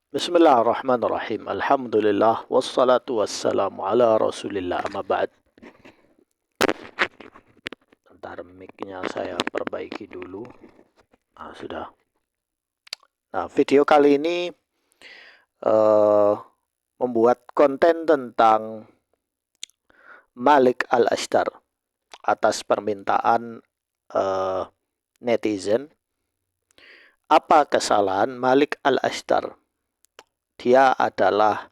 Bismillahirrahmanirrahim. Alhamdulillah wassalatu wassalamu ala Rasulillah. Amma ba'd. Bentar mic-nya saya perbaiki dulu. Sudah. Nah, video kali ini membuat konten tentang Malik Al-Ashtar atas permintaan netizen. Apa kesalahan Malik Al-Ashtar? Dia adalah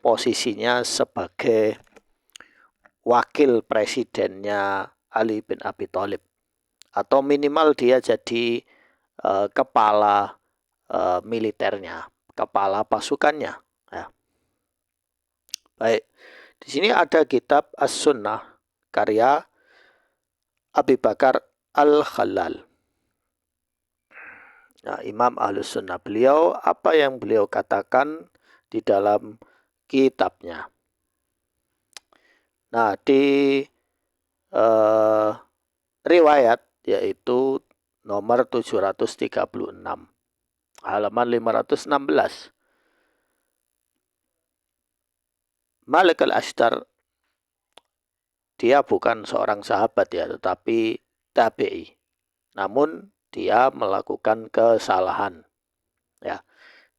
posisinya sebagai wakil presidennya Ali bin Abi Thalib, atau minimal dia jadi kepala militernya, kepala pasukannya. Ya. Baik, di sini ada kitab As-Sunnah karya Abi Bakar Al-Khalal. Nah, Imam Ahlus Sunnah beliau, apa yang beliau katakan di dalam kitabnya. Nah, di riwayat yaitu nomor 736, halaman 516. Malik Al-Ashtar dia bukan seorang sahabat ya, tetapi tabi'i. Namun dia melakukan kesalahan. Ya.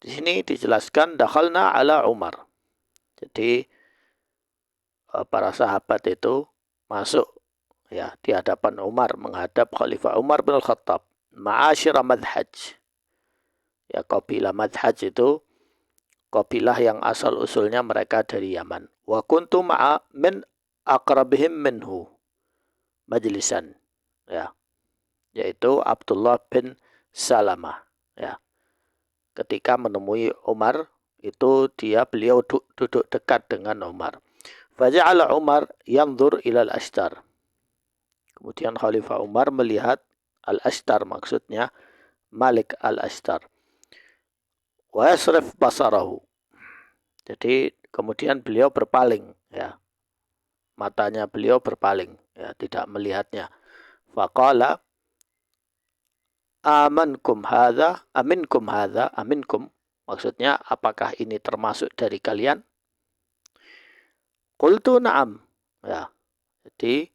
Di sini dijelaskan dakhalna ala Umar. Jadi para sahabat itu masuk ya di hadapan Umar, menghadap Khalifah Umar bin Khattab. Ma'asyira madhaj. Ya, kabilah madhaj itu kabilah yang asal usulnya mereka dari Yaman. Wa kuntu ma'a min aqrabihim minhu majlisan. Ya. Yaitu Abdullah bin Salamah. Ya. Ketika menemui Umar, itu beliau duduk dekat dengan Umar. Faja'ala Umar yanzur ilal ashtar. Kemudian Khalifah Umar melihat al-ashtar, maksudnya Malik al-Ashtar. Wa yasrif basarahu. Jadi kemudian beliau berpaling, ya. Matanya beliau berpaling, ya, tidak melihatnya. Faqala aminkum hadza, aminkum. Maksudnya, apakah ini termasuk dari kalian? Qultu na'am. Ya. Jadi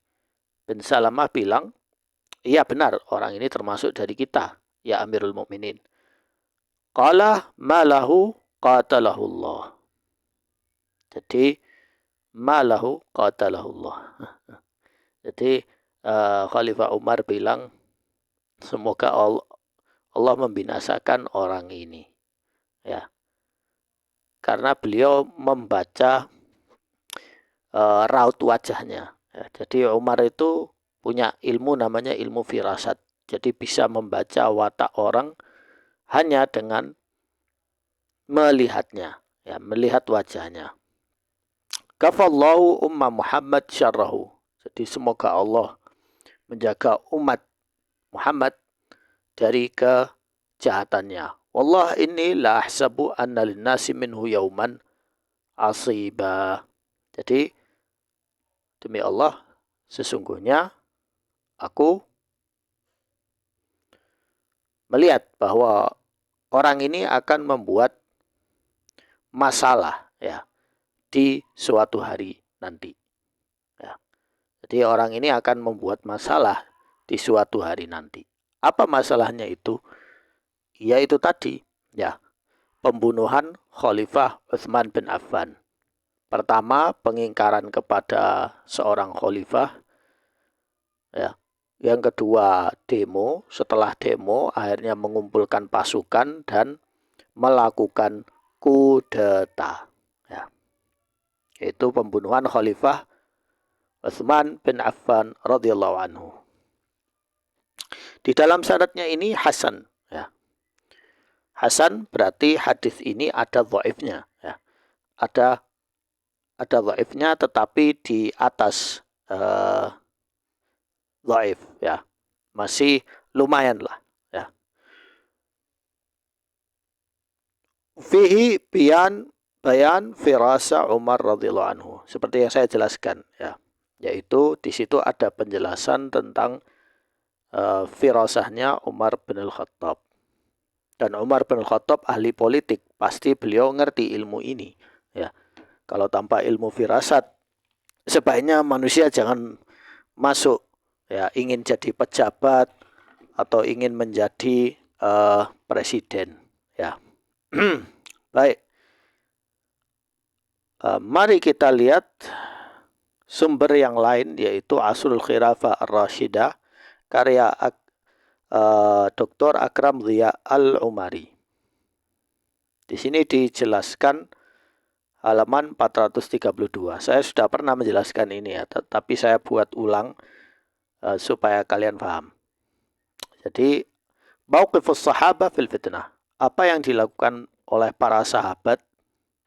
bin Salamah bilang, iya benar, orang ini termasuk dari kita, ya Amirul Mukminin. Qala malahu qatalahullah. Jadi malahu qatalahullah. Jadi Khalifah Umar bilang, semoga Allah membinasakan orang ini. Ya. Karena beliau membaca raut wajahnya. Ya, jadi Umar itu punya ilmu namanya ilmu firasat. Jadi bisa membaca watak orang hanya dengan melihatnya, ya, melihat wajahnya. Kafallahu umma Muhammad syarrahu. Jadi semoga Allah menjaga umat Muhammad dari kejahatannya. Wallah inni la ahsabu anna linnasi minhu yauman asiba. Jadi demi Allah, sesungguhnya aku melihat bahwa orang ini akan membuat masalah, ya, di suatu hari nanti. Ya. Jadi orang ini akan membuat masalah di suatu hari nanti. Apa masalahnya itu? Yaitu tadi, ya, pembunuhan Khalifah Utsman bin Affan. Pertama, pengingkaran kepada seorang khalifah, ya. Yang kedua, demo. Setelah demo, akhirnya mengumpulkan pasukan dan melakukan kudeta. Ya. Yaitu pembunuhan Khalifah Utsman bin Affan radhiyallahu anhu. Di dalam sanadnya ini Hasan. Ya. Hasan berarti hadis ini ada dhaifnya. Ya. Ada dhaifnya, tetapi di atas dhaif, ya. Masih lumayan lah, ya. Fihi bayan firasa Umar radhiyallahu anhu. Seperti yang saya jelaskan, ya. Yaitu di situ ada penjelasan tentang firasahnya Umar bin Al-Khattab. Dan Umar bin Khattab ahli politik, pasti beliau ngerti ilmu ini. Ya, kalau tanpa ilmu firasat, sebaiknya manusia jangan masuk. Ya, ingin jadi pejabat atau ingin menjadi presiden. Ya, baik. Mari kita lihat sumber yang lain, yaitu Aslul Khilafah Ar-Rashidah karya Dr. Akram Dhiya Al-Umari. Di sini dijelaskan halaman 432. Saya sudah pernah menjelaskan ini ya, tapi saya buat ulang supaya kalian paham. Jadi, mauqifus sahabah fil fitnah. Apa yang dilakukan oleh para sahabat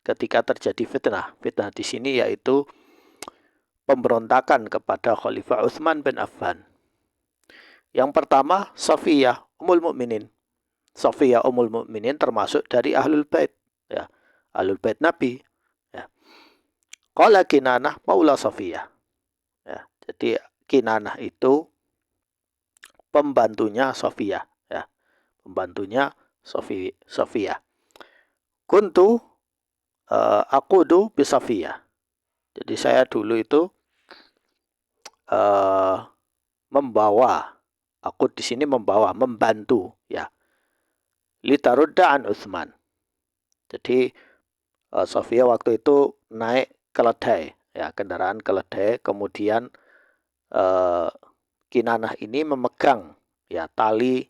ketika terjadi fitnah. Fitnah di sini yaitu pemberontakan kepada Khalifah Utsman bin Affan. Yang pertama, Safiyah Ummul Mukminin. Safiyah Ummul Mukminin termasuk dari Ahlul Bait, ya. Ahlul Bait Nabi, ya. Qala Kinanah maula Safiyah. Ya, jadi Kinanah itu pembantunya Safiyah, ya. Pembantunya Safiyah. Kuntu aqudu bi Safiyah. Jadi saya dulu itu membawa, aku di sini membawa, membantu, ya. Litarudda an Utsman. Jadi Safiyah waktu itu naik keledai, ya, kendaraan keledai, kemudian Kinanah ini memegang, ya, tali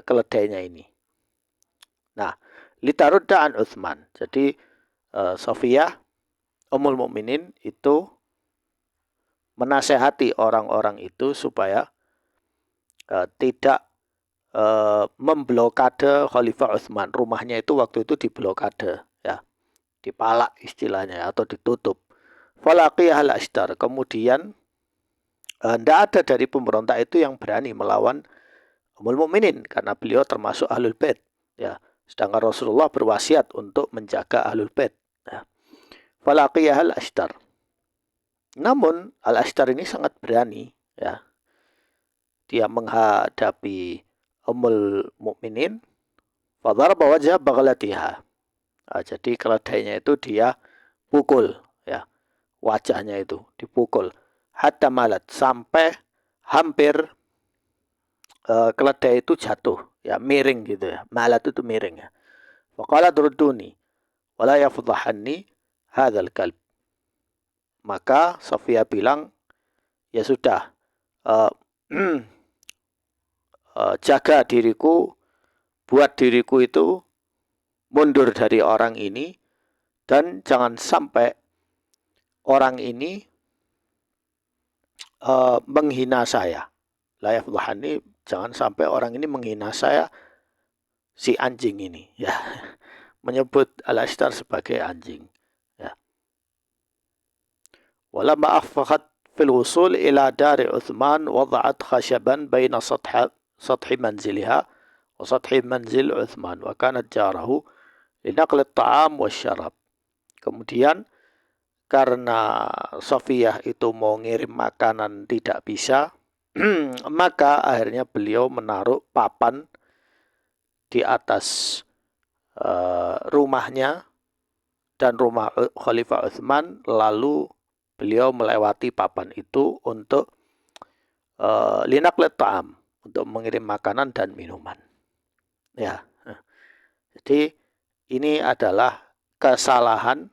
keledainya ini. Nah, litarudda an Utsman. Jadi Safiyah Ummul Mukminin itu menasehati orang-orang itu supaya tidak memblokade Khalifah Utsman. Rumahnya itu waktu itu diblokade, ya, dipalak istilahnya, atau ditutup. Falaqiyah al-Ashdar. Kemudian tidak ada dari pemberontak itu yang berani melawan Ummul Mukminin karena beliau termasuk Ahlul Bait, ya. Sedangkan Rasulullah berwasiat untuk menjaga Ahlul Bait, ya. Falaqiyah al-Ashdar. Namun Al-Ashdar ini sangat berani, ya. Dia menghadapi Ummul Mukminin, fadaraba wajha baghlatiha. Jadi keledainya itu dia pukul, ya. Wajahnya itu dipukul. Hatta malat, sampai hampir keledai itu jatuh, ya, miring gitu, ya. Malat itu miring, ya. Faqala duruduni wala yafdhahanni hadzal kalb. Maka Safiyah bilang, ya sudah, jaga diriku, buat diriku itu mundur dari orang ini, dan jangan sampai orang ini menghina saya. La yafdhahani, jangan sampai orang ini menghina saya, si anjing ini, ya. Menyebut Al-Ashdar sebagai anjing, ya. Walamma afaqat fil wusul ila dari Utsman wada'at khashaban baina sathi manziliha wa sathi manzil Utsman wa kanat jarahu linaqli at-ta'am wasyarab. Kemudian karena Safiyah itu mau ngirim makanan tidak bisa, maka akhirnya beliau menaruh papan di atas rumahnya dan rumah Khalifah Utsman, lalu beliau melewati papan itu untuk linaqlit ta'am, untuk mengirim makanan dan minuman, ya. Jadi ini adalah kesalahan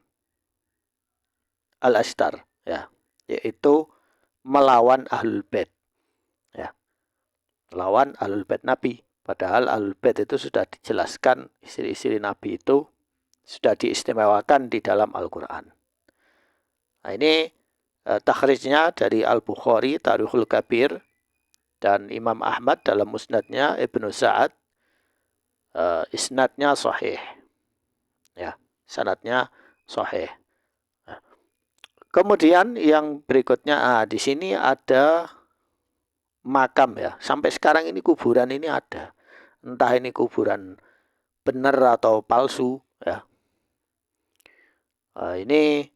Al-Ashdar, ya, yaitu melawan Ahlul Bait, ya, melawan Ahlul Bait Nabi. Padahal Ahlul Bait itu sudah dijelaskan, istri-istri Nabi itu sudah diistimewakan di dalam Al-Quran. Nah, ini takhrijnya dari Al-Bukhari, Tarikhul Kabir, dan Imam Ahmad dalam musnadnya, Ibnu Sa'ad, isnadnya sahih, ya, sanadnya sahih. Nah, kemudian yang berikutnya, di sini ada makam, ya. Sampai sekarang ini kuburan ini ada. Entah ini kuburan benar atau palsu, ya. Ini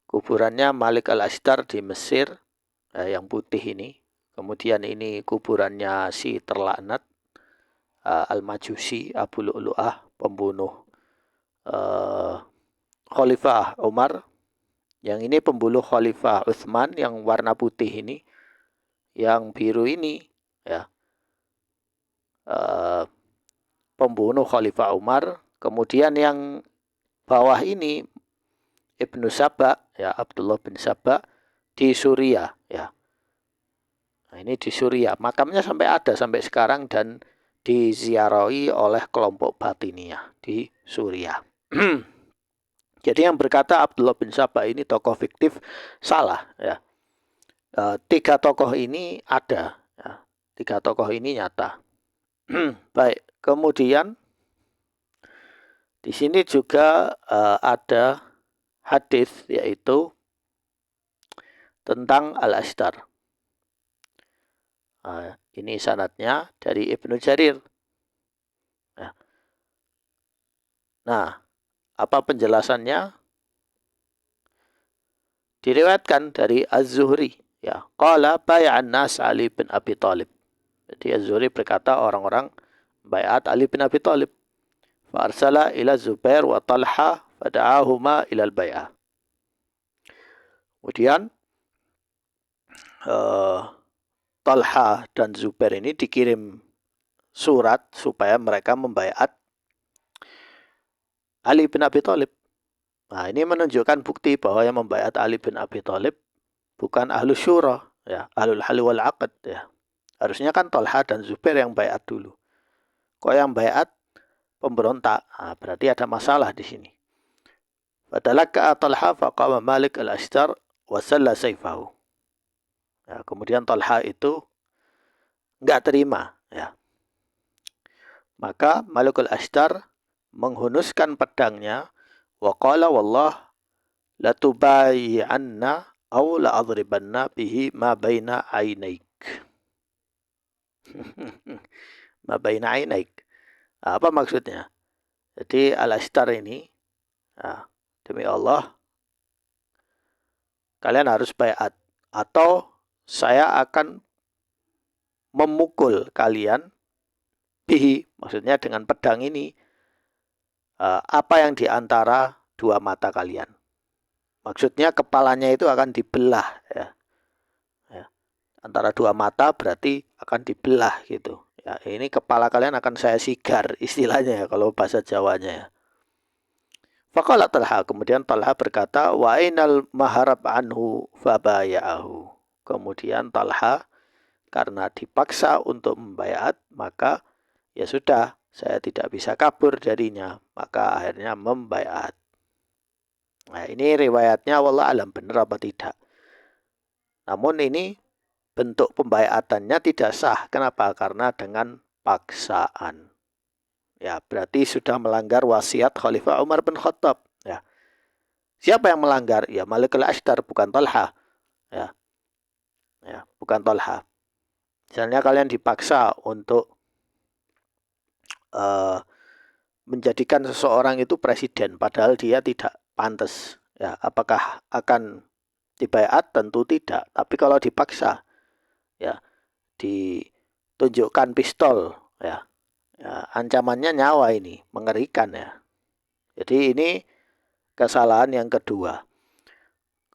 kuburannya Malik Al-Ashdar di Mesir, yang putih ini. Kemudian ini kuburannya si terlaknat, Al-Majusi, Abu Lu'lu'ah, pembunuh Khalifah Umar. Yang ini pembunuh Khalifah Utsman yang warna putih ini, yang biru ini ya, pembunuh Khalifah Umar. Kemudian yang bawah ini Ibnu Saba, ya, Abdullah bin Saba di Suriah, ya. Nah, ini di Suriah. Makamnya sampai ada sampai sekarang dan diziarahi oleh kelompok Batiniyah di Suriah. Jadi yang berkata Abdullah bin Saba ini tokoh fiktif salah, ya. Tiga tokoh ini ada, ya. Tiga tokoh ini nyata. Baik, kemudian di sini juga ada hadis yaitu tentang Al-Ashtar. Ini sanadnya dari Ibnu Jarir. Nah, apa penjelasannya? Diriwayatkan dari Az-Zuhri, ya. Qala bay'an nas Ali bin Abi Thalib. Jadi Az-Zuhri berkata orang-orang bayat Ali bin Abi Thalib. Fa'arsala ila Zubair wa Talha fada'ahuma ila al-bay'ah. Kemudian Talha dan Zubair ini dikirim surat supaya mereka membayat Ali bin Abi Thalib. Nah, ini menunjukkan bukti bahwa yang membayat Ali bin Abi Thalib bukan ahlu syura, ya, ahlul hal wal aqd, ya. Harusnya kan Talha dan Zubair yang bayat dulu. Kok yang bayat pemberontak? Nah, berarti ada masalah di sini. Fatalakka Talha faqama Malik al-Ashtar wa salla sayfahu. Ya, kemudian Talha itu enggak terima, ya. Maka Malik al-Ashtar menghunuskan pedangnya wa qala wallah la tubayyi'anna aw la adribanna bihi ma baina ainaik. Ma baina ainaik. Apa maksudnya? Jadi Al-Ashtar ini, demi Allah kalian harus bayat atau saya akan memukul kalian bihi, maksudnya dengan pedang ini, apa yang diantara dua mata kalian. Maksudnya kepalanya itu akan dibelah, ya. Antara dua mata berarti akan dibelah gitu. Ya, ini kepala kalian akan saya sigar istilahnya ya kalau bahasa Jawanya, ya. Faqala Talha, kemudian Talha berkata, wa ainal maharab anhu fabaya'ahu. Kemudian Talha karena dipaksa untuk membayat, maka ya sudah, saya tidak bisa kabur darinya, maka akhirnya membayat. Nah, ini riwayatnya wallah alam benar apa tidak. Namun ini bentuk pembayatannya tidak sah. Kenapa? Karena dengan paksaan. Ya, berarti sudah melanggar wasiat Khalifah Umar bin Khattab. Ya. Siapa yang melanggar? Ya, Malik al-Ashtar, bukan Talha. Ya. Ya, bukan Talha. Misalnya kalian dipaksa untuk menjadikan seseorang itu presiden, padahal dia tidak pantas. Ya, apakah akan dibayat? Tentu tidak. Tapi kalau dipaksa, ya, ditunjukkan pistol, ya, ancamannya nyawa, ini mengerikan, ya. Jadi ini kesalahan yang kedua.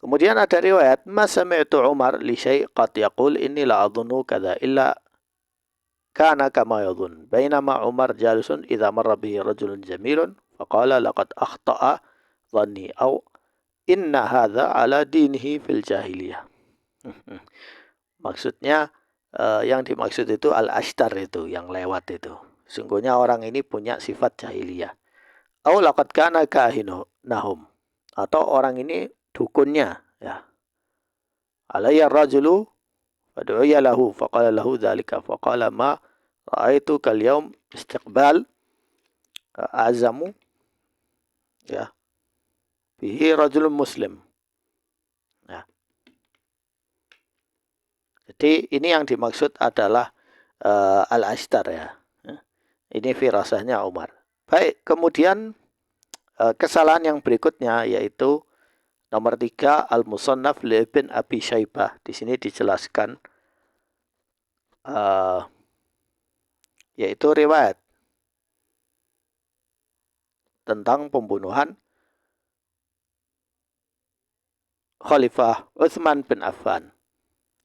Kemudian ada riwayat, "Ma sami'tu Umar li syai' qad yaqul inni la adhunnu kadza illa kana kama yadhun. Bainama Umar jalisun idza marra bihi rajulun jamilun faqala laqad akhta'a dhanni aw inna hadza ala dinihi fil jahiliyah." Maksudnya yang dimaksud itu Al-Ashtar itu yang lewat itu. Sungguhnya orang ini punya sifat jahiliyah. Aw laqad kana kahinu nahum. Atau orang ini dukunnya, ya. Alayya rajulu fad'uya lahu faqala lahu dzalika faqala ma ra'aitu kal yaum istiqbal azamu, ya, bihi rajulun muslim. Ya. Jadi ini yang dimaksud adalah Al-Ashtar, ya. Ini firasahnya Umar. Baik, kemudian kesalahan yang berikutnya yaitu nomor 3, Al-Musannaf li Ibn Abi Syaibah. Di sini dijelaskan yaitu riwayat tentang pembunuhan Khalifah Utsman bin Affan.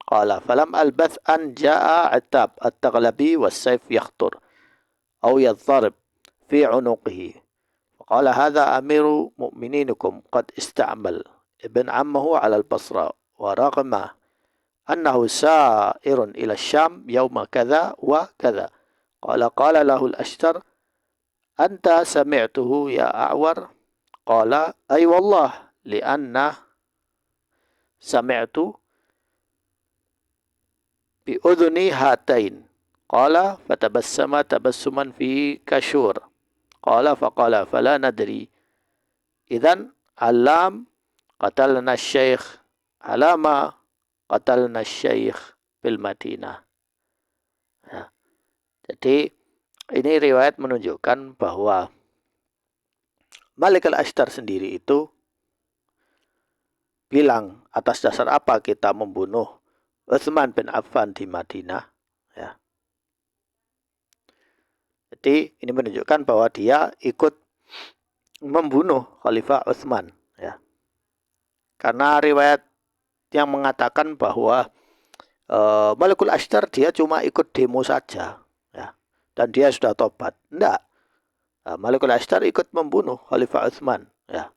Qala falam albath an jaa Attab at-Taghlabi was-sayf yakhtur aw yadharib fi 'unuqihi. Qala hadha amiru mu'mininikum qad ista'mal ibn ammahu 'ala al-Basra wa raghma annahu sa'irun ila Syam yawma kadha wa kadha. Qala lahu al-Ashtar anta sami'tuhu ya A'war? Qala ay wallah li'anna sami'tu bi udhuni hatain. Qala fatabassama tabassuman fi kashur. Faqala fala nadri. Idhan alam qatalna syekh alama qatalna syekh bil Madinah. Ya. Jadi ini riwayat menunjukkan bahwa Malik al-Ashtar sendiri itu bilang atas dasar apa kita membunuh Utsman bin Affan di Madinah. Ya. Jadi ini menunjukkan bahwa dia ikut membunuh Khalifah Utsman. Ya. Karena riwayat yang mengatakan bahwa Malikul Ashtar dia cuma ikut demo saja. Ya. Dan dia sudah tobat. Tidak. Malikul Ashtar ikut membunuh Khalifah Utsman. Ya.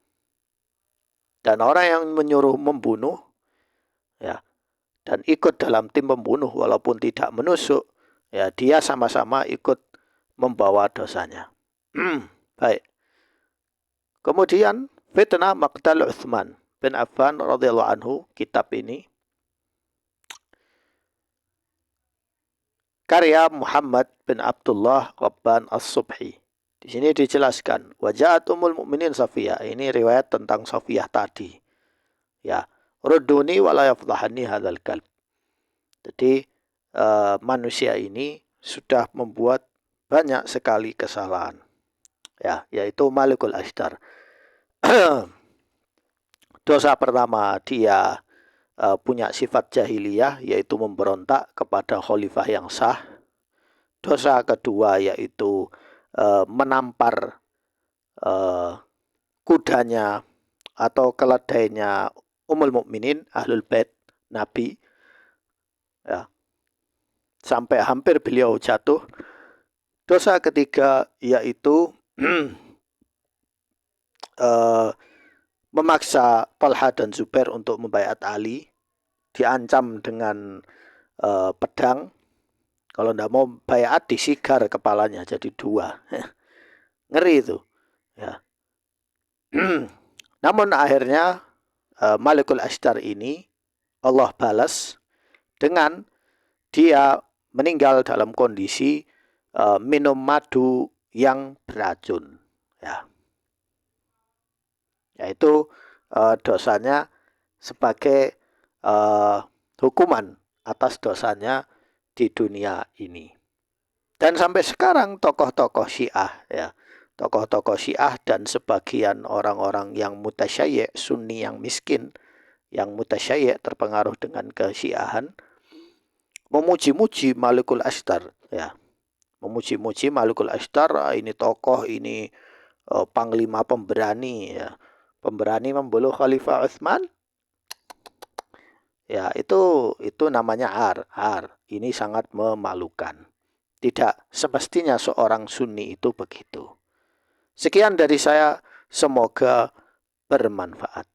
Dan orang yang menyuruh membunuh, ya, dan ikut dalam tim pembunuh walaupun tidak menusuk, ya, dia sama-sama ikut membawa dosanya. Baik. Kemudian fitnah maqtal Utsman bin Affan radhiyallahu anhu, kitab ini karya Muhammad bin Abdullah Rabban As-Subhi. Di sini dijelaskan, waja'at Ummul Mukminin Safiyah. Ini riwayat tentang Safiyah tadi. Ya, rudduni wala yafdhahani hadzal kalb. Jadi manusia ini sudah membuat banyak sekali kesalahan. Ya, yaitu Malikul Ashtar. Dosa pertama, dia punya sifat jahiliyah, yaitu memberontak kepada khalifah yang sah. Dosa kedua yaitu menampar kudanya atau keledainya Ummul Mukminin Ahlul Bait Nabi, ya, sampai hampir beliau jatuh. Dosa ketiga yaitu memaksa Talha dan Zubair untuk membaiat Ali, diancam dengan pedang. Kalau tidak mau baiat disigar kepalanya jadi dua. Ngeri itu. Ya. Namun akhirnya Malikul Ashtar ini Allah balas dengan dia meninggal dalam kondisi minum madu yang beracun. Ya. Yaitu dosanya sebagai hukuman atas dosanya di dunia ini. Dan sampai sekarang tokoh-tokoh Syiah, ya, tokoh-tokoh Syiah dan sebagian orang-orang yang mutasyayyi', Sunni yang miskin, yang mutasyayyi' terpengaruh dengan kesyiahan, memuji-muji Malikul Ashtar, ya. Memuji-muji Malikul Ashtar, ini tokoh, ini panglima pemberani, ya. Pemberani membunuh Khalifah Utsman. Ya, itu namanya ar. Ini sangat memalukan. Tidak semestinya seorang Sunni itu begitu. Sekian dari saya, semoga bermanfaat.